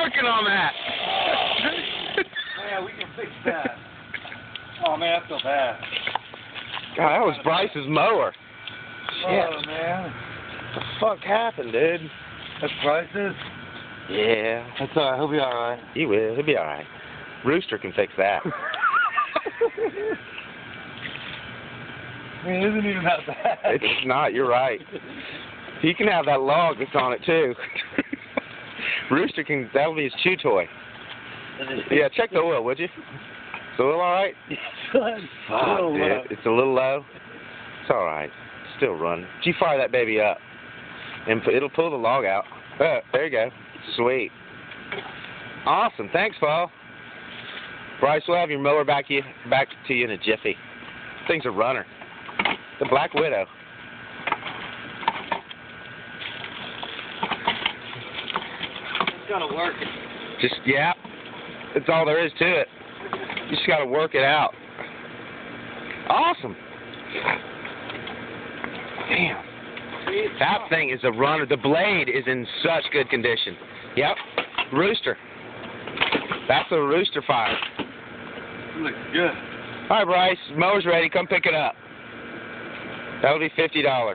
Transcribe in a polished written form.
working on that. Yeah, we can fix that. Oh man, I feel bad. God, that was Bryce's mower. Shit. Oh man. What the fuck happened, dude? That's Bryce's? Yeah. That's alright, he'll be alright. He will. He'll be alright. Rooster can fix that. I mean, it isn't even that bad. It's not, you're right. He can have that log that's on it, too. Rooster can, that'll be his chew toy. Yeah, check the oil, would you? Is the oil alright? Fuck, dude. It's a little low. It's alright. Still running. You fire that baby up, and it'll pull the log out. There you go. Sweet. Awesome. Thanks, Paul. Bryce, we'll have your mower back to you in a jiffy. Thing's a runner. The Black Widow. It's gonna work. Just, yeah. That's all there is to it. You just gotta work it out. Awesome. Damn. That thing is a runner. The blade is in such good condition. Yep. Rooster. That's a Rooster fire. Looks good. All right, Bryce. Mower's ready. Come pick it up. That'll be $50.